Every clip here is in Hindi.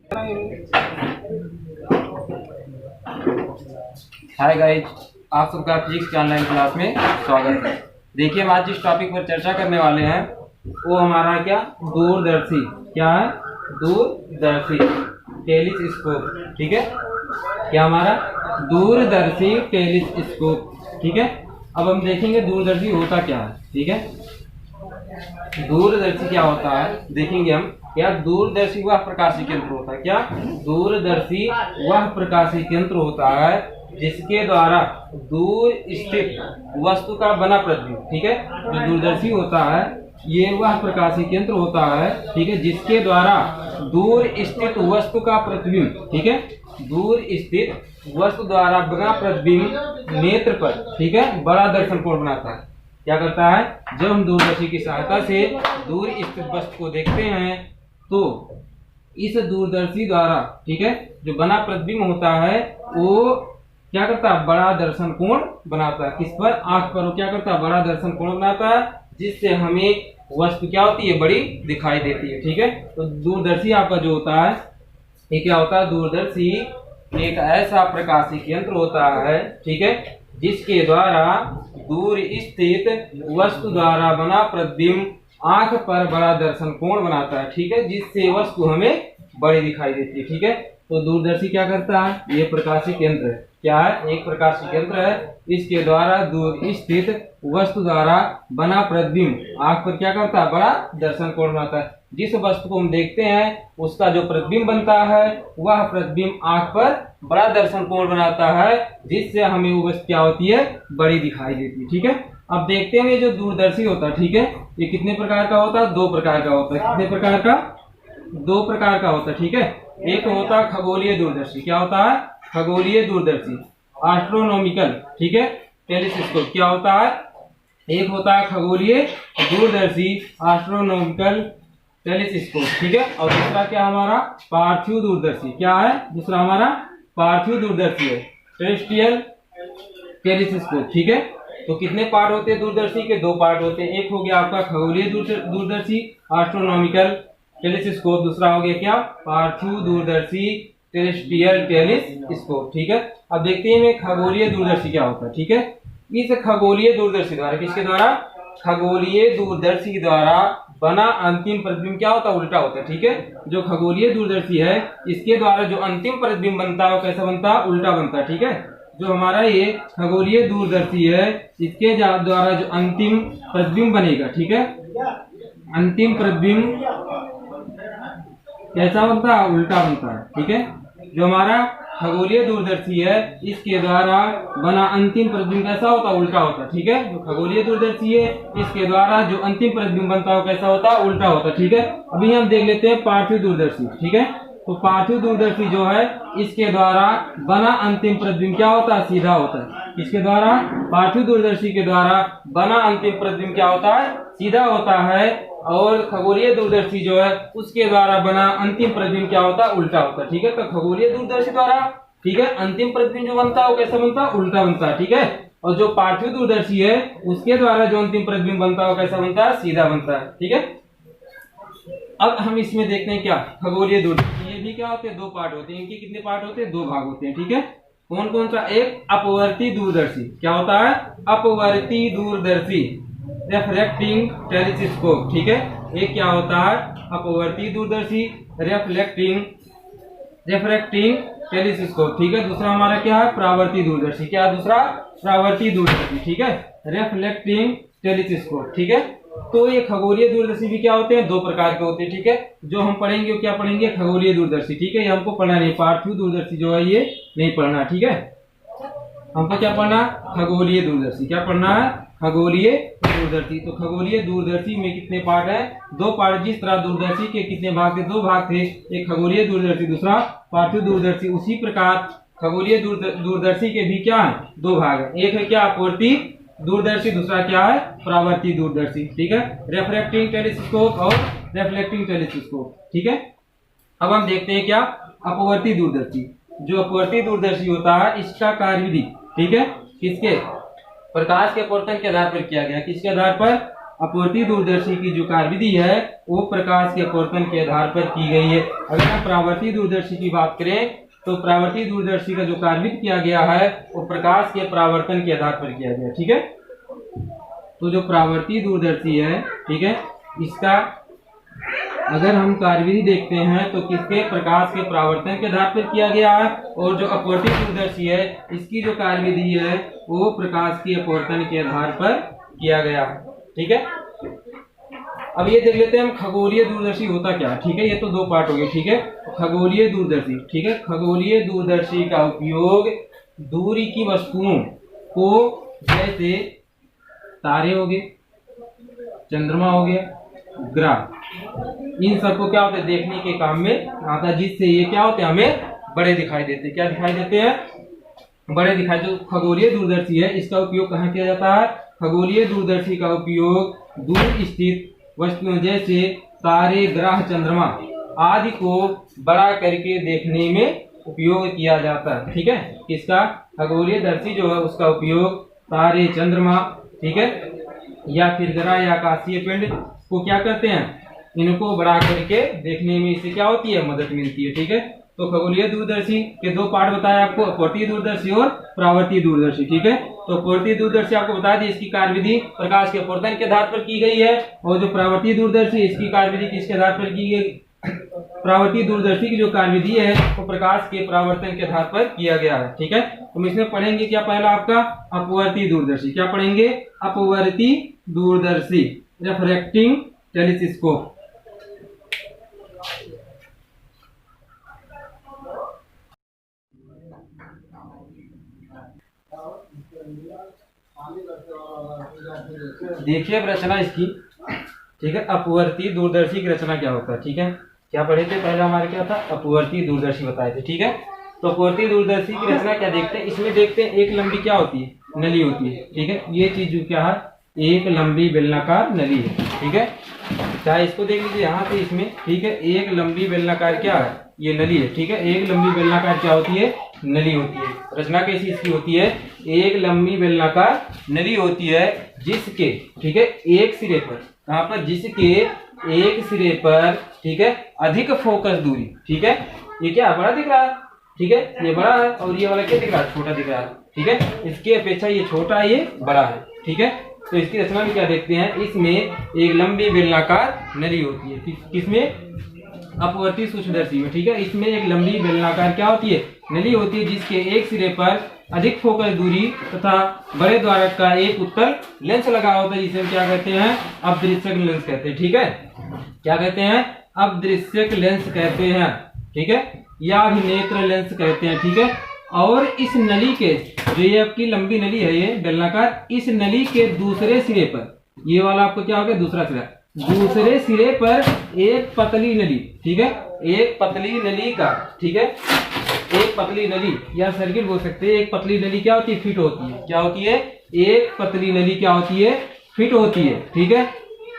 हाय गाइस, आप सबका फिजिक्स के ऑनलाइन क्लास में स्वागत है। देखिए, हम आज जिस टॉपिक पर चर्चा करने वाले हैं वो हमारा क्या दूरदर्शी क्या है, दूरदर्शी टेलीस्कोप। ठीक है, क्या हमारा दूरदर्शी टेलीस्कोप। ठीक है, अब हम देखेंगे दूरदर्शी होता क्या है। ठीक है, दूरदर्शी क्या होता है देखेंगे हम। क्या दूरदर्शी वह प्रकाशीय केंद्र होता है। क्या दूरदर्शी वह प्रकाशीय केंद्र होता है जिसके द्वारा दूर स्थित वस्तु का बना प्रतिबिंब। ठीक है, जो दूरदर्शी होता है ये वह प्रकाशीय केंद्र होता है, ठीक है, जिसके द्वारा दूर स्थित वस्तु का प्रतिबिंब, ठीक है, दूर स्थित वस्तु द्वारा बना प्रतिबिंब नेत्र पर, ठीक है, बड़ा दर्शन कोण बनाता है। क्या करता है, जब हम दूरदर्शी की सहायता से दूर स्थित वस्तु को देखते हैं तो इस दूरदर्शी द्वारा, ठीक है, जो बना प्रतिबिंब होता है वो क्या करता है, बड़ा दर्शन कोण बनाता है। किस पर, आंख पर। वो क्या करता है, बड़ा दर्शन कोण बनाता है, जिससे हमें वस्तु क्या होती है, बड़ी दिखाई देती है। ठीक है, तो दूरदर्शी आपका जो होता है ये क्या होता है, दूरदर्शी एक ऐसा प्रकाशीय केंद्र होता है, ठीक है, जिसके द्वारा दूर स्थित वस्तु द्वारा बना प्रतिबिंब आंख पर बड़ा दर्शन कोण बनाता है। ठीक है, जिससे वस्तु हमें बड़ी दिखाई देती है। ठीक है, तो दूरदर्शी क्या करता है, ये प्रकाशीय केंद्र है। क्या है, एक प्रकाशीय केंद्र है, इसके द्वारा दूर स्थित वस्तु द्वारा बना प्रतिबिंब आंख पर क्या करता है, बड़ा दर्शन कोण बनाता है। जिस वस्तु को हम देखते हैं उसका जो प्रतिबिंब बनता है वह प्रतिबिंब आंख पर बड़ा दर्शन कोण बनाता है, जिससे हमें वो वस्तु क्या होती है, बड़ी दिखाई देती है। ठीक है, अब देखते हैं ये जो दूरदर्शी होता है, ठीक है, ये कितने प्रकार का होता है, दो प्रकार का होता है। कितने प्रकार का, दो प्रकार का होता है। ठीक है, एक होता है खगोलीय दूरदर्शी। क्या होता है, खगोलीय दूरदर्शी, एस्ट्रोनॉमिकल, ठीक है, टेलीस्कोप। क्या होता है, एक होता है खगोलीय दूरदर्शी एस्ट्रोनॉमिकल टेलीस्कोप। ठीक है, और दूसरा क्या हमारा पार्थिव दूरदर्शी। क्या है, दूसरा हमारा पार्थिव दूरदर्शी है, टेरेस्ट्रियल टेलीस्कोप। ठीक है, तो कितने पार्ट होते हैं दूरदर्शी के, दो पार्ट होते हैं। एक हो गया आपका खगोलीय दूरदर्शी एस्ट्रोनॉमिकल टेलीस्कोप, दूसरा हो गया क्या, पार्थिव दूरदर्शी टेरेस्ट्रियल टेलीस्कोप। ठीक है, अब देखते हैं खगोलीय दूरदर्शी क्या होता है। ठीक है, इस खगोलीय दूरदर्शी द्वारा, किसके द्वारा, खगोलीय दूरदर्शी द्वारा बना अंतिम प्रतिबिंब क्या होता है, उल्टा होता है। ठीक है, जो खगोलीय दूरदर्शी है इसके द्वारा जो अंतिम प्रतिबिंब बनता है वो कैसा बनता है, उल्टा बनता है। ठीक है, जो हमारा ये खगोलीय दूरदर्शी है इसके द्वारा जो अंतिम प्रतिबिंब बनेगा, ठीक है, अंतिम प्रतिबिंब कैसा बनता है, उल्टा बनता है। ठीक है, जो हमारा खगोलीय दूरदर्शी है इसके द्वारा बना अंतिम प्रतिबिंब कैसा होता है, उल्टा होता है। ठीक है, जो खगोलीय दूरदर्शी है इसके द्वारा जो अंतिम प्रतिबिंब बनता है कैसा होता है, उल्टा होता है। ठीक है, अभी हम देख लेते हैं पार्थिव दूरदर्शी। ठीक है, तो पार्थिव दूरदर्शी जो है इसके द्वारा बना अंतिम प्रतिबिंब क्या होता है, सीधा होता है। इसके द्वारा, पार्थिव दूरदर्शी के द्वारा बना अंतिम प्रतिबिंब क्या होता है, सीधा होता है, और खगोलीय दूरदर्शी जो है उसके द्वारा बना अंतिम प्रतिबिंब क्या होता है, उल्टा होता है। ठीक है, तो खगोलीय दूरदर्शी द्वारा, ठीक है, अंतिम प्रतिबिंब जो बनता है वो कैसा बनता है, उल्टा बनता है। ठीक है, और जो पार्थिव दूरदर्शी है उसके द्वारा जो अंतिम प्रतिबिंब बनता है वो कैसा बनता है, सीधा बनता है। ठीक है, अब हम इसमें देखते हैं क्या खगोलीय दूरदर्शी, ये भी क्या होते हैं, दो पार्ट होते हैं। इनके कितने पार्ट होते हैं, दो भाग होते हैं। ठीक है, कौन कौन सा, एक अपवर्ती दूरदर्शी। क्या होता है, अपवर्ती दूरदर्शी रिफ्रैक्टिंग टेलीस्कोप। ठीक है, एक क्या होता है, अपवर्ती दूरदर्शी रिफ्रैक्टिंग टेलीस्कोप। ठीक है, दूसरा हमारा क्या है, परावर्ती दूरदर्शी। क्या दूसरा, परावर्ती दूरदर्शी। ठीक है, रिफ्लेक्टिंग टेलीस्कोप। ठीक है, तो ये खगोलीय दूरदर्शी भी क्या होते हैं, दो प्रकार के होते हैं। ठीक है, जो हम पढ़ेंगे वो क्या पढ़ेंगे, खगोलीय दूरदर्शी। ठीक है, ये हमको पढ़ना नहीं, पार्थिव दूरदर्शी जो है ये नहीं पढ़ना। ठीक है, हमको क्या पढ़ना, खगोलीय दूरदर्शी। क्या पढ़ना है, खगोलीय दूरदर्शी। तो खगोलीय दूरदर्शी में कितने पार्ट है, दो पार्ट। जिस तरह दूरदर्शी के कितने भाग थे, दो भाग थे, एक खगोलीय दूरदर्शी, दूसरा पार्थिव दूरदर्शी। उसी प्रकार खगोलीय दूरदर्शी के भी क्या है, दो भाग है। एक है क्या, अपवर्ती दूरदर्शी, दूसरा क्या है, परावर्ती दूरदर्शी। ठीक है, रिफ्रैक्टिंग टेलीस्कोप और रिफ्लेक्टिंग टेलीस्कोप। ठीक है, अब हम देखते हैं क्या, अपवर्ती दूरदर्शी। जो अपवर्ती दूरदर्शी होता है इसका कार्यविधि, ठीक है, किसके, प्रकाश के अपवर्तन के आधार पर किया गया। किसके आधार पर, अपवर्ती दूरदर्शी की जो कार्यविधि है वो प्रकाश के अपवर्तन के आधार पर की गई है। अगर हम परावर्ती दूरदर्शी की बात करें तो परावर्ती दूरदर्शी का जो कार्यान्वित किया गया है वो प्रकाश के परावर्तन के आधार पर किया गया। ठीक है, तो जो परावर्ती दूरदर्शी है, ठीक है, इसका अगर हम कार्यविधि देखते हैं तो किसके, प्रकाश के परावर्तन के आधार पर किया गया है। और जो अपवर्ती दूरदर्शी है इसकी जो कार्यविधि है वो प्रकाश के अपवर्तन के आधार पर किया गया है। ठीक है, अब ये देख लेते हैं हम खगोलीय दूरदर्शी होता क्या है। ठीक है, ये तो दो पार्ट हो गए। ठीक है, खगोलीय दूरदर्शी। ठीक है, खगोलीय दूरदर्शी का उपयोग दूरी की वस्तुओं को, जैसे तारे हो गए, चंद्रमा हो गया, ग्रह, इन सबको क्या होता है देखने के काम में आता है, जिससे ये क्या होते हैं हमें बड़े दिखाई देते हैं। क्या दिखाई देते हैं, बड़े दिखाई। जो खगोलीय दूरदर्शी है इसका उपयोग कहाँ किया जाता है, खगोलीय दूरदर्शी का उपयोग दूर स्थित वस्तुओं जैसे तारे, ग्रह, चंद्रमा आदि को बड़ा करके देखने में उपयोग किया जाता है। ठीक है, किसका, खगोलीय दर्शी जो है उसका उपयोग तारे, चंद्रमा, ठीक है, या फिर ग्रह या आकाशीय पिंड को क्या करते हैं, इनको बड़ा करके देखने में इससे क्या होती है, मदद मिलती है। ठीक है, तो खगोलीय दूरदर्शी के दो पार्ट बताया आपको, अपवर्ती दूरदर्शी और परावर्ती दूरदर्शी। ठीक है, तो अपवर्ती दूरदर्शी आपको बता दी इसकी कार्यविधि प्रकाश के अपवर्तन के आधार पर की गई है, और जो परावर्ती दूरदर्शी इसकी कार्यविधि किसके आधार पर की गई, परावर्ती दूरदर्शी की जो कार्यविधि है वो प्रकाश के परावर्तन के आधार पर किया गया है। ठीक है, तो हम इसमें पढ़ेंगे क्या, पहला आपका अपवर्ती दूरदर्शी। क्या पढ़ेंगे, अपवर्ती दूरदर्शी, रिफ्रैक्टिंग टेलीस्कोप। देखिए अब रचना इसकी। ठीक है, अपवर्ती दूरदर्शी की रचना क्या होता है। ठीक है, क्या पढ़े थे पहले, हमारे क्या था, अपवर्ती दूरदर्शी बताए थे। ठीक है, तो अपवर्ती दूरदर्शी की रचना क्या देखते हैं, इसमें देखते हैं एक लंबी क्या होती है, नली होती है। ठीक है, ये चीज जो क्या है, एक लंबी बेलनाकार नली है। ठीक है, चाहे इसको देख लीजिए यहाँ पे इसमें। ठीक है, एक लंबी बेलनाकार क्या है, ये नली है। ठीक है, एक लंबी बेलनाकार क्या होती है, नली होती है। रचना कैसी इसकी होती है, एक लंबी बेलनाकार नली होती है जिसके, ठीक है, एक सिरे पर, कहाँ पर, जिसके एक सिरे पर, ठीक है, अधिक फोकस दूरी। ठीक है, ये क्या बड़ा दिख रहा है, ठीक है, ये बड़ा है, और ये वाला क्या दिख रहा है, छोटा दिख रहा है। ठीक है, इसके अपेक्षा ये छोटा है, ये बड़ा है। ठीक है, तो इसकी रचना में क्या देखते हैं, इसमें एक लंबी बेलनाकार नली होती है। किसमें, अपवर्ती सूक्ष्मदर्शी में। ठीक है, इसमें एक लंबी बेलनाकार क्या होती है, नली होती है जिसके एक सिरे पर अधिक फोकस दूरी तथा बड़े द्वारक का एक उत्तल लेंस लगा होता है, जिसे हम क्या कहते हैं, अपदृश्यक लेंस कहते हैं। ठीक है, क्या कहते हैं, अपदृश्यक लेंस कहते हैं। ठीक है, या अभिनेत्र लेंस कहते हैं। ठीक है, और इस नली के, जो ये आपकी लंबी नली है ये बेलनाकार, इस नली के दूसरे सिरे पर, ये वाला आपको क्या हो गया, दूसरा सिरा, दूसरे सिरे पर एक पतली नली। ठीक है, एक पतली नली का, ठीक है, एक पतली नली या सर्किल बोल सकते हैं, एक पतली नली क्या होती है, फिट होती है। क्या होती है, एक पतली नली क्या होती है, फिट होती है। ठीक है,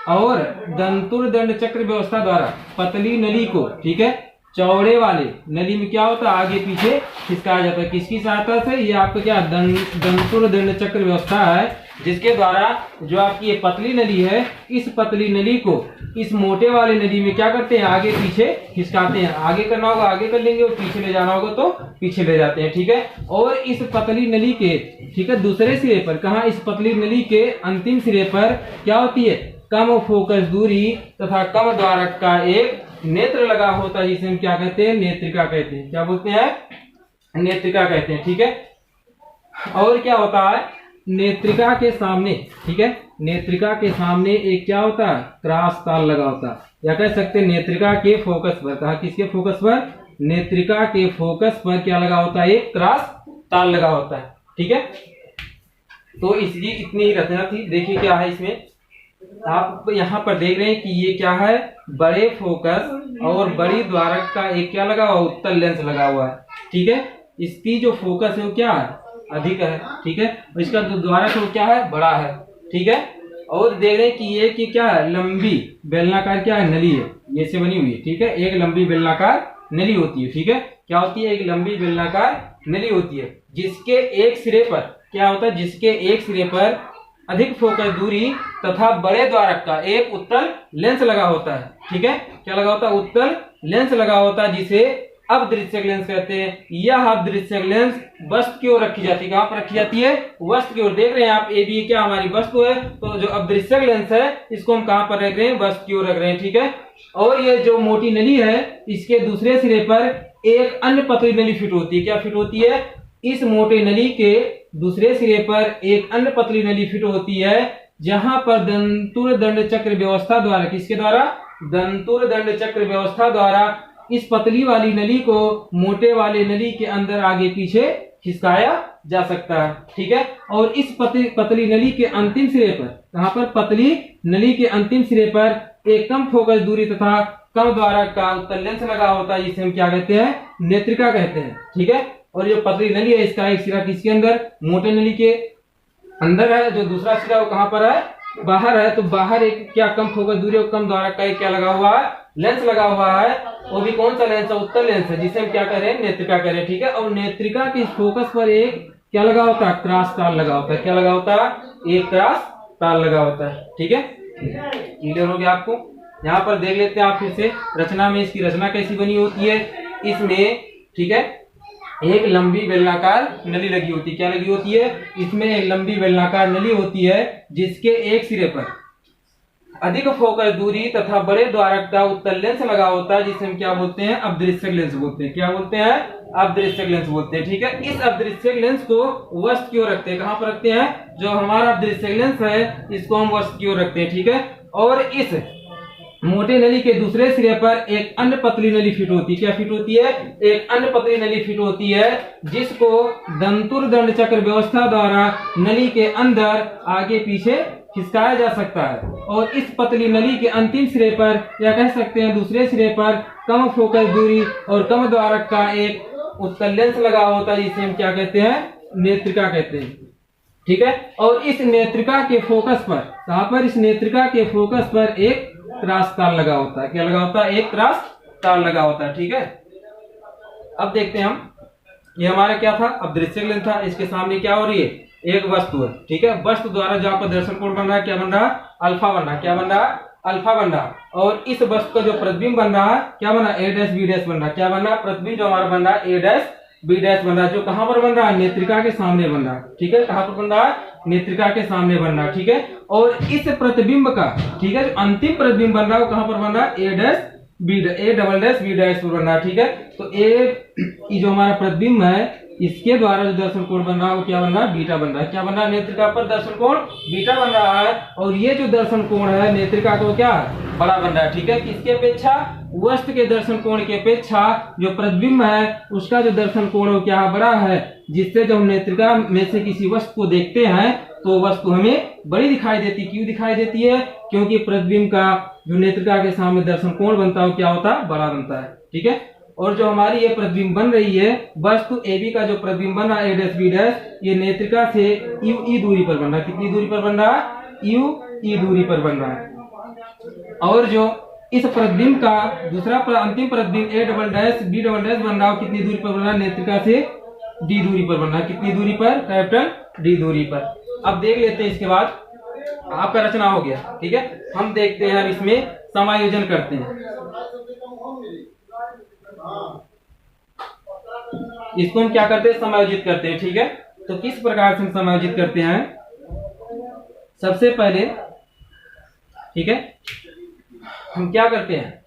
और दंतुर चक्र व्यवस्था द्वारा पतली नली को, ठीक है, चौड़े वाले नली में क्या होता है, आगे पीछे खिसकाया जाता है। किसकी सहायता से, ये आपका क्या दंतुर चक्र व्यवस्था है, जिसके द्वारा जो आपकी ये पतली नली है, इस पतली नली को इस मोटे वाले नली में क्या करते हैं, आगे पीछे खिसकाते हैं। आगे करना होगा आगे कर लेंगे, और पीछे ले जाना होगा तो पीछे ले जाते हैं। ठीक है, और इस पतली नली के, ठीक है, दूसरे सिरे पर, कहा, इस पतली नली के अंतिम सिरे पर क्या होती है, कम फोकस दूरी तथा कम द्वारक का एक नेत्र लगा होता है, जिसे हम क्या कहते हैं, नेत्रिका कहते हैं। क्या बोलते हैं, नेत्रिका कहते हैं। ठीक है, और क्या होता है, नेत्रिका के सामने, ठीक है, नेत्रिका के सामने एक क्या होता है, क्रॉस तार लगा होता है, या कह सकते हैं नेत्रिका के फोकस पर, कहा किसके फोकस पर, नेत्रिका के फोकस पर क्या लगा होता है, एक क्रॉस तार लगा होता है। ठीक है, तो इसलिए इतनी ही रचना थी। देखिए क्या है इसमें, आप यहाँ पर देख रहे हैं कि ये क्या है, बड़े फोकस और बड़ी द्वारक का एक क्या लगा हुआ, उत्तल लेंस लगा हुआ है। ठीक है, इसकी जो फोकस है वो क्या है, अधिक है। ठीक है, और इसका जो द्वारक है वो क्या है, बड़ा है। ठीक है, और देख रहे हैं कि ये की क्या है, लंबी बेलनाकार क्या है, नली है, ये से बनी हुई है। ठीक है, एक लंबी बेलनाकार नली होती है। ठीक है, क्या होती है, एक लंबी बेलनाकार नली होती है, जिसके एक सिरे पर क्या होता है, जिसके एक सिरे पर अधिक फोकस दूरी तथा बड़े द्वारक का एक उत्तल लेंस लगा होता है। ठीक है, क्या लगा होता है? उत्तल लेंस लगा होता है, जिसे अपदृश्यक लेंस कहते हैं। यह अपदृश्यक लेंस वस्तु की ओर रखी जाती है। कहां पर रखी जाती है? वस्तु की ओर। देख रहे हैं आप, ए बी क्या हमारी वस्तु है, तो जो अपदृश्यक लेंस है इसको हम कहां पर रख रहे हैं? वस्तु की ओर रख रहे हैं। ठीक है, और ये जो मोटी नली है इसके दूसरे सिरे पर एक अन्य पतली नली फिट होती है। क्या फिट होती है? इस मोटे नली के दूसरे सिरे पर एक अन्य पतली नली फिट होती है, जहां पर दंतुर दंड चक्र व्यवस्था द्वारा, किसके द्वारा? दंतुर दंड चक्र व्यवस्था द्वारा इस पतली वाली नली को मोटे वाले नली के अंदर आगे पीछे खिसकाया जा सकता है। ठीक है, और इस पतली नली के अंतिम सिरे पर, कहां पर? पतली नली के अंतिम सिरे पर एक कम फोकस दूरी तथा कम द्वारक का उत्तल लेंस लगा होता है, जिसे हम क्या कहते हैं? नेत्रिका कहते हैं। ठीक है, और जो पतली नली है इसका एक सिरा किसके अंदर? मोटे नली के अंदर है। जो दूसरा सिरा वो कहां पर है? बाहर है। तो बाहर एक क्या कम फोकस दूरी और कम द्वारक का एक क्या लगा हुआ है? लेंस लगा हुआ है। वो भी कौन सा लेंस है? उत्तल लेंस है, जिसे हम क्या कह रहे हैं? नेत्रिका कह रहे हैं। ठीक है, और नेत्रिका के फोकस पर एक क्या लगा होता है? क्रॉस तार लगा होता है। क्या लगा होता है? एक क्रॉस तार लगा होता है। ठीक है, क्लियर हो गया आपको? यहाँ पर देख लेते हैं आप फिर से रचना में, इसकी रचना कैसी बनी होती है इसमें। ठीक है, एक लंबी बेलनाकार नली लगी होती है। क्या लगी होती है? इसमें एक लंबी बेलनाकार नली होती है, जिसके एक सिरे पर अधिक फोकस दूरी तथा बड़े द्वारक का उत्तल लेंस लगा होता है, जिसे हम क्या बोलते हैं? अपदृश्यक लेंस बोलते हैं। क्या बोलते हैं? अपदृश्यक लेंस बोलते हैं। ठीक है, इस अपदृश्यक लेंस को वस्तु की ओर रखते हैं। कहां पर रखते हैं? जो हमारा अपदृश्यक लेंस है इसको हम वस्तु की ओर रखते हैं। ठीक है, और इस मोटे नली के दूसरे सिरे पर एक अन्य पतली नली फिट होती है। क्या फिट होती है? एक अन्य पतली नली फिट होती है, जिसको दंतुर दंड चक्र व्यवस्था द्वारा नली के अंदर आगे पीछे खिसकाया जा सकता है। और इस पतली नली के अंतिम सिरे पर, या कह सकते हैं दूसरे सिरे पर, कम फोकस दूरी और कम द्वारक का एक उत्तल लेंस लगा होता है, जिसे हम क्या कहते हैं? नेत्रिका कहते हैं। ठीक है, और इस नेत्रिका के फोकस पर, कहां पर? इस नेत्रिका के फोकस पर एक क्रॉस तार लगा होता है। क्या लगा होता है? एक क्रॉस तार लगा होता है। ठीक है, अब देखते हैं हम, ये हमारा क्या था? अपदृश्यक लेंस था। इसके सामने क्या हो रही है? एक वस्तु है। ठीक है, वस्तु द्वारा जहां पर दर्शन कोण बन रहा है, क्या बन रहा है? अल्फा बन रहा है। क्या बन रहा है? अल्फा बन रहा है। और इस वस्तु का जो प्रतिबिंब बन रहा है, क्या बन रहा है? ए डैश बी डैश बन रहा है। क्या बन रहा है? प्रतिबिंब जो हमारा बन रहा है ए डैश बी डैश बन रहा है, जो कहां पर बन रहा है? नेत्रिका के सामने बन रहा है। ठीक है, कहां पर बन रहा है? नेत्रिका के सामने बन रहा है। ठीक है, और इस प्रतिबिंब का, ठीक है, जो अंतिम प्रतिबिंब बन रहा है वो कहां पर बन रहा है? A dash B, A double dash B dash पर बन रहा है। ठीक है, तो ए जो हमारा प्रतिबिंब है इसके द्वारा जो दर्शन कोण बन रहा है वो क्या बन रहा है? बीटा बन रहा है। क्या बन रहा है? नेत्रिका पर दर्शन कोण बीटा बन रहा है। और ये जो दर्शन कोण है नेत्रिका को क्या है? बड़ा बन रहा है। ठीक है, किसके अपेक्षा? वस्तु के दर्शन कोण की अपेक्षा जो प्रतिबिंब है उसका जो दर्शन कोण है क्या बड़ा है, जिससे जब हम नेत्रिका में से किसी वस्तु को देखते हैं तो वस्तु हमें बड़ी दिखाई देती है। क्यों दिखाई देती है? क्योंकि प्रतिबिंब का जो नेत्रिका के सामने दर्शन कोण बनता है क्या होता है? बड़ा बनता है। ठीक है, और जो हमारी ये प्रतिबिंब बन रही है वस्तु AB का जो प्रतिबिंब बन रहा है ए डैश बी डैश, ये नेत्रिका से UE दूरी पर बन रहा है। कितनी दूरी पर बन रहा है? UE दूरी पर बन रहा है। और जो इस प्रतिबिंब का दूसरा अंतिम प्रतिबिंब A double dash B double dash बन रहा है, कितनी दूरी पर बन रहा है? नेत्रिका से D दूरी पर बन रहा है। कितनी दूरी पर? कैपिटल D दूरी पर। अब देख लेते हैं, इसके बाद आपका रचना हो गया। ठीक है, हम देखते हैं, अब इसमें समायोजन करते हैं। इसको हम क्या करते हैं? समायोजित करते हैं। ठीक है, तो किस प्रकार से हम समायोजित करते हैं? सबसे पहले, ठीक है, हम क्या करते हैं?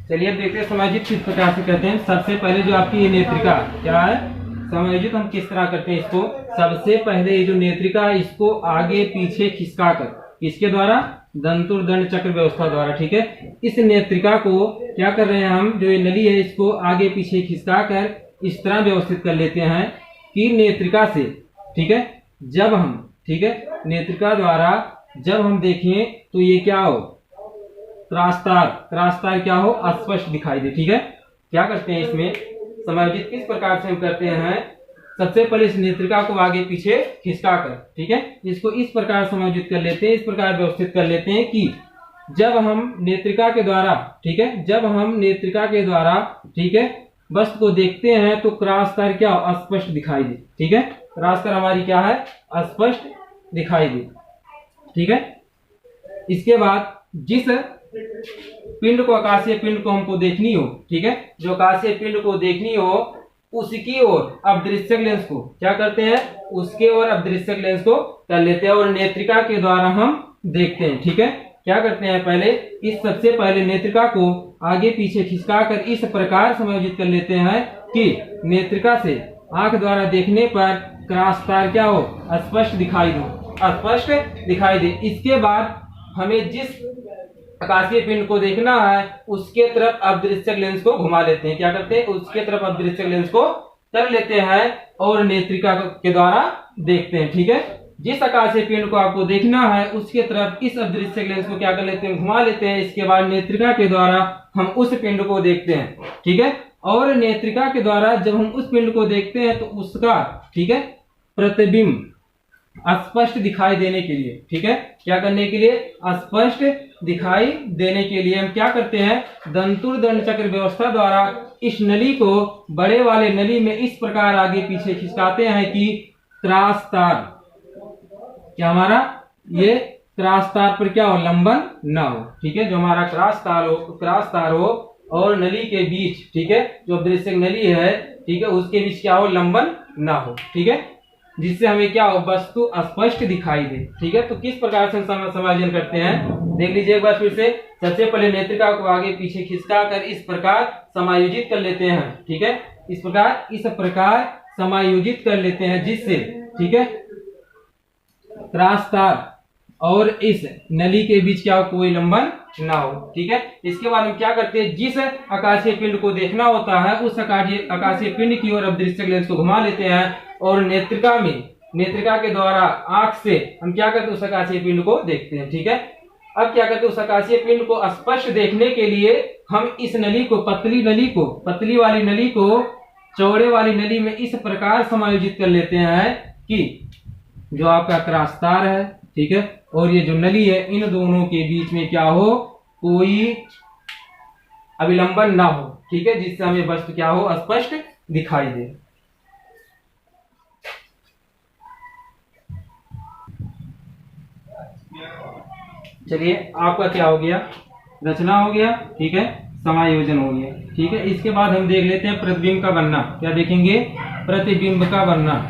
चलिए देखते हैं समायोजित किस प्रकार से करते हैं। सबसे पहले जो आपकी ये नेत्रिका क्या है, समायोजित हम किस तरह करते हैं इसको? सबसे पहले ये जो नेत्रिका है इसको आगे पीछे खिसकाकर, किसके द्वारा? दंतुर दंड चक्र व्यवस्था द्वारा। ठीक है, इस नेत्रिका को क्या कर रहे हैं हम, जो ये नली है इसको आगे पीछे खिसकाकर इस तरह व्यवस्थित कर लेते हैं कि नेत्रिका से, ठीक है, जब हम, ठीक है, नेत्रिका द्वारा जब हम देखें तो ये क्या हो? क्रॉस तार क्या हो? अस्पष्ट दिखाई दे। ठीक है, क्या करते हैं इसमें समायोजित किस प्रकार से हम करते हैं? सबसे पहले इस नेत्रिका को आगे पीछे खिसका कर, ठीक है, इसको इस प्रकार समायोजित कर लेते हैं, इस प्रकार व्यवस्थित कर लेते हैं कि जब हम नेत्रिका के द्वारा, ठीक है, जब हम नेत्रिका के द्वारा, ठीक है, वस्तु को देखते हैं तो क्रॉस तार क्या हो, स्पष्ट दिखाई दे, ठीक है, क्रॉस तार हमारी क्या है, स्पष्ट दिखाई दे, ठीक है। इसके बाद जिस पिंड को, आकाशीय पिंड को हमको देखनी हो, ठीक है, जो आकाशीय पिंड को देखनी हो उसकी ओर अपदृश्यक लेंस को क्या करते हैं, उसके ओर अपदृश्यक लेंस को कर लेते हैं और नेत्रिका के द्वारा हम देखते हैं, ठीक है। क्या करते हैं, पहले इस सबसे पहले नेत्रिका को आगे पीछे खिसकाकर इस प्रकार समायोजित कर लेते हैं कि नेत्रिका से आंख द्वारा देखने पर क्रॉस तार क्या हो, स्पष्ट दिखाई दो, स्पष्ट दिखाई दे। इसके बाद हमें जिस आकाशीय पिंड को देखना है उसके तरफ अपदृश्यक लेंस को घुमा लेते हैं, क्या करते हैं, उसके तरफ अपदृश्यक लेंस को कर लेते हैं और नेत्रिका के द्वारा देखते हैं, ठीक है। जिस आकाशीय पिंड को आपको देखना है उसके तरफ इस अपदृश्यक लेंस को क्या कर लेते हैं, घुमा लेते हैं। इसके बाद नेत्रिका के द्वारा हम उस पिंड को देखते हैं, ठीक है, और नेत्रिका के द्वारा जब हम उस पिंड को देखते हैं तो उसका, ठीक है, प्रतिबिंब स्पष्ट दिखाई देने के लिए, ठीक है, क्या करने के लिए, स्पष्ट दिखाई देने के लिए हम क्या करते हैं, दंतुर दंड चक्र व्यवस्था द्वारा इस नली को बड़े वाले नली में इस प्रकार आगे पीछे खिसकाते हैं कि क्रॉस तार क्या हमारा, ये क्रॉस तार पर क्या हो, लंबन ना हो, ठीक है, जो हमारा क्रॉस तार हो और नली के बीच, ठीक है, जो अपदृश्यक नली है, ठीक है, उसके बीच क्या हो, लंबन ना हो, ठीक है, जिससे हमें क्या हो, वस्तु स्पष्ट दिखाई दे, ठीक है। तो किस प्रकार से समायोजन करते हैं, देख लीजिए एक बार फिर से। सबसे पहले नेत्रिका को आगे पीछे खिसका कर इस प्रकार समायोजित कर लेते हैं, ठीक है, इस प्रकार समायोजित कर लेते हैं जिससे, ठीक है, क्रॉस तार और इस नली के बीच क्या हो, कोई लंबन ना हो, ठीक है। इसके बाद हम क्या करते हैं, जिस आकाशीय पिंड को देखना होता है उस आकाशीय पिंड की ओर अपदृश्यक लेंस को घुमा लेते हैं और नेत्रिका के द्वारा आंख से हम क्या करते हैं, उस आकाशीय पिंड को देखते हैं, ठीक है। अब क्या करते हैं, उस आकाशीय पिंड को स्पष्ट देखने के लिए हम इस नली को, पतली वाली नली को चौड़े वाली नली में इस प्रकार समायोजित कर लेते हैं कि जो आपका क्रॉस तार है, ठीक है, और ये जो नली है, इन दोनों के बीच में क्या हो, कोई अभिलंबन ना हो, ठीक है, जिससे हमें वस्तु क्या हो, स्पष्ट दिखाई दे। चलिए, आपका क्या हो गया, रचना हो गया, ठीक है, समायोजन हो गया, ठीक है। इसके बाद हम देख लेते हैं प्रतिबिंब का बनना। क्या देखेंगे, प्रतिबिंब का बनना।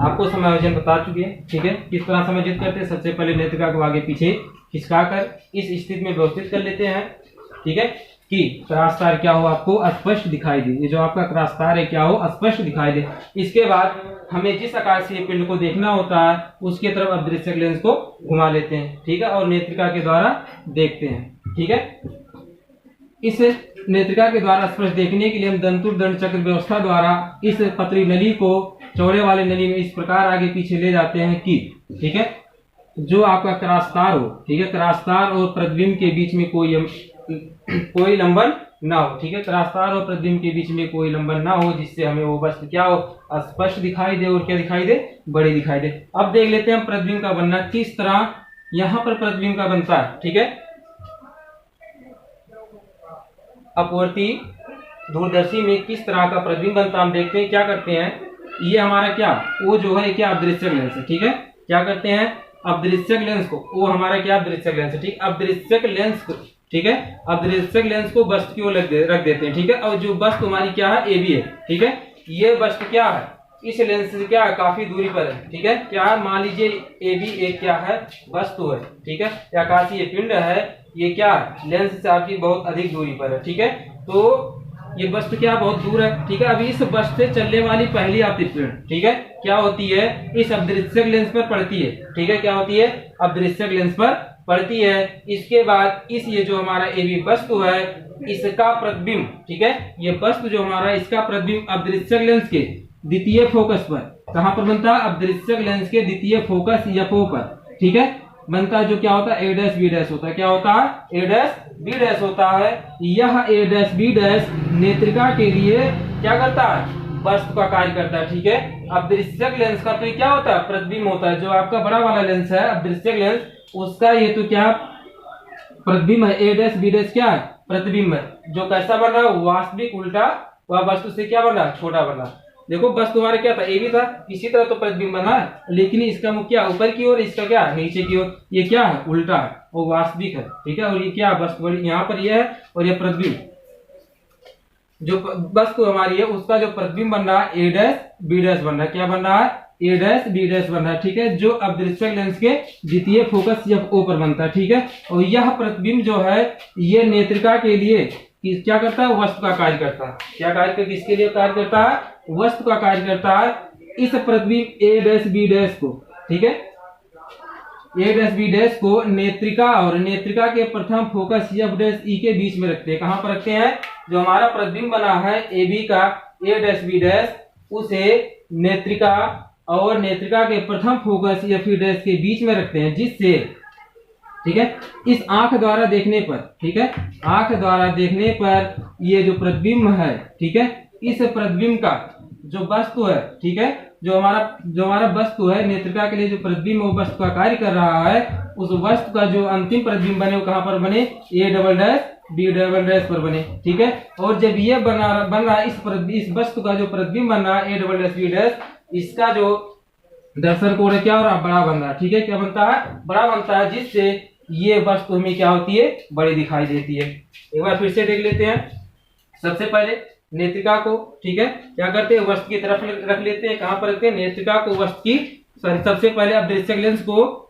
आपको समायोजन बता चुके हैं, ठीक है, किस तरह समायोजित करते हैं। सबसे पहले नेत्रिका को आगे पीछे खिसकाकर इस स्थिति में व्यवस्थित कर लेते हैं, ठीक है, कि क्रॉस तार क्या हो, आपको स्पष्ट दिखाई दे, ये जो आपका क्रॉस तार है क्या हो, स्पष्ट दिखाई दे। इसके बाद हमें जिस आकाशीय पिंड को देखना होता है उसके तरफ अपदृश्यक लेंस को घुमा लेते हैं, ठीक है, और नेत्रिका के द्वारा देखते हैं, ठीक है। इस नेत्रिका के द्वारा स्पष्ट देखने के लिए हम दंतुर दंड चक्र व्यवस्था द्वारा इस पतली नली को चौड़े वाले नली में इस प्रकार आगे पीछे ले जाते हैं कि, ठीक है, जो आपका क्रॉस तार हो, ठीक है, क्रॉस तार और प्रतिबिंब के बीच में कोई लंबन ना हो, ठीक है, क्रॉस तार और प्रतिबिंब के बीच में कोई लंबन ना हो, जिससे हमें वो वस्तु क्या हो, स्पष्ट दिखाई दे और क्या दिखाई दे, बड़ी दिखाई दे। अब देख लेते हैं हम प्रतिबिंब का बनना किस तरह यहाँ पर प्रतिबिंब का बनता है, ठीक है। अपवर्ती दूरदर्शी में किस तरह का प्रतिबिंब बनता है हम देखते हैं। क्या करते हैं, ये हमारा क्या, वो जो है क्या अपदृश्यक लेंस है, ठीक है। क्या करते हैं, अपदृश्यक लेंस को, वो हमारा क्या अपदृश्यक लेंस है, ठीक, अपदृश्यक लेंस को, ठीक है, अपदृश्यक लेंस को वस्तु की ओर रख देते हैं, ठीक है। और जो वस्तु हमारी क्या है, AB है, ठीक है, ये वस्तु क्या है, इस लेंस से क्या है, काफी दूरी पर है, ठीक है। क्या मान लीजिए AB एक क्या है, वस्तु है, ठीक है, आकाशीय पिंड है, ये क्या है, लेंस से आपकी बहुत अधिक दूरी पर है, ठीक है। तो ये वस्तु क्या बहुत दूर है, ठीक है। अभी इस वस्तु से चलने वाली पहली आपतित किरण, ठीक है, क्या होती है, इस अपदृश्यक लेंस पर पड़ती है, ठीक है, क्या होती है, अपदृश्यक लेंस पर पड़ती है। इसके बाद इस ये जो हमारा AB वस्तु है इसका प्रतिबिंब, ठीक है, ये वस्तु जो हमारा इसका प्रतिबिंब अपदृश्यक लेंस के द्वितीय फोकस पर कहां पर बनता है, अपदृश्यक लेंस के द्वितीय फोकस FO पर, ठीक है, बनता है, जो क्या होता है A'-B' होता है, क्या होता है A'-B' होता है। यह A'-B' नेत्रिका के लिए क्या करता है, वस्तु का कार्य करता है, ठीक है, अदृश्यक लेंस का तो ये क्या होता है, प्रतिबिंब होता है। जो आपका बड़ा वाला लेंस है अदृश्यक लेंस, उसका ये तो क्या प्रतिबिंब है, ए डैश बी डैश क्या है, प्रतिबिंब है। जो कैसा बन रहा है, वास्तविक उल्टा वह वस्तु से क्या बन रहा है, छोटा बन रहा है। देखो बस तुम्हारा क्या था, ए भी था, इसी तरह तो प्रतिबिंब बना है, लेकिन इसका मुख क्या ऊपर की ओर, इसका क्या नीचे की ओर, ये क्या है उल्टा है, वो वास्तविक है, ठीक है। और ये क्या वस्तु यहाँ पर ये है और ये प्रतिबिंब, जो वस्तु हमारी है उसका जो प्रतिबिंब बन रहा है ए डैश बी डैश बन रहा है, क्या बन रहा है, ए डैश बी डैश बन रहा है, ठीक है। जो अदृश्यक लेंस के द्वितीय फोकस एफ ओ पर बनता है, ठीक है। और यह प्रतिबिंब जो है ये नेत्रिका के लिए क्या करता है, वस्तु का कार्य करता है। क्या कार्य करता है, किसके लिए कार्य करता है, वस्तु का कार्य करता है। इस प्रतिबिंब ए डैश बी डैश को, ठीक है, ए डैश बी डैश को नेत्रिका और नेत्रिका के प्रथम फोकस एफ डैश ई के बीच में रखते हैं। कहां पर रखते हैं, जो हमारा प्रतिबिंब बना है ए बी का ए डैश बी डैश, उसे नेत्रिका और नेत्रिका के प्रथम फोकस एफ ई डैश के बीच में रखते हैं, जिससे, ठीक है, इस आंख द्वारा देखने पर, ठीक है, आंख द्वारा देखने पर ये जो प्रतिबिंब है, ठीक है, इस प्रतिबिंब का जो वस्तु है, ठीक है, जो हमारा वस्तु है नेत्रिका के लिए जो प्रतिबिंब वो वस्तु का कार्य कर रहा है, उस वस्तु का जो अंतिम प्रतिबिंब बने वो कहां पर बने, A double dash B double dash पर बने, ठीक है। और जब ये बन रहा है इस वस्तु का जो प्रतिबिंब बन रहा है A double dash B dash, इसका जो दर्शन कोण है क्या हो रहा है, बड़ा बन रहा है, ठीक है। क्या बनता है, बड़ा बनता है, जिससे ये वस्तु हमें क्या होती है, बड़ी दिखाई देती है। एक बार फिर से देख लेते हैं। सबसे पहले नेत्रिका को, ठीक है, क्या करते हैं, वस्तु की तरफ रख लेते हैं। कहां पर रखते हैं, नेत्रिका को वस्तु की, सबसे पहले अदृश्यक लेंस को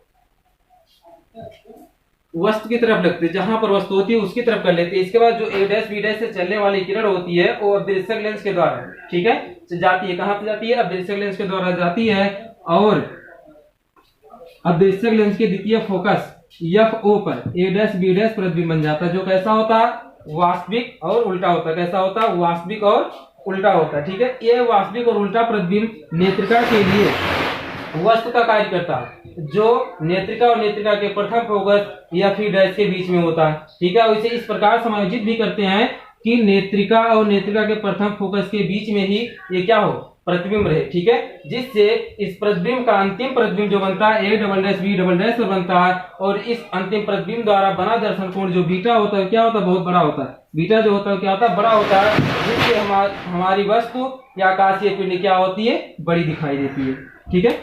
वस्तु की तरफ रखते हैं, जहां पर वस्तु होती है उसकी तरफ कर लेते हैं। इसके बाद जो ए डैश बी डैश से चलने वाली किरण होती है वो अदृश्यक लेंस के द्वारा, ठीक है, जाती है। कहां पर जाती है, अदृश्यक लेंस के द्वारा जाती है। और अदृश्यक लेंस के द्वितीय फोकस एफ ओ पर ए डैश बी डैश प्रतिबिंब बन जाता है, जो कैसा होता है, वास्तविक और उल्टा होता है। कैसा होता है, वास्तविक और उल्टा होता है, ठीक है। ये वास्तविक और उल्टा प्रतिबिंब नेत्रिका के लिए वस्तु का कार्य करता है, जो नेत्रिका और नेत्रिका के प्रथम फोकस या फिर डैश के बीच में होता है, ठीक है। इसे इस प्रकार समायोजित भी करते हैं कि नेत्रिका और नेत्रिका के प्रथम फोकस के बीच में ही ये क्या हो, प्रतिबिंब रहे, ठीक है। जिससे इस प्रतिबिंब का अंतिम प्रतिबिंब जो बनता है A double dash B double dash पर बनता है। और इस अंतिम प्रतिबिंब द्वारा बना दर्शन कोण जो बीटा होता है क्या होता है, बहुत बड़ा होता है। बीटा जो होता है क्या होता है, बड़ा होता है, जिससे हमारी वस्तु या आकाशीय पिंड क्या होती है, बड़ी दिखाई देती है, ठीक है।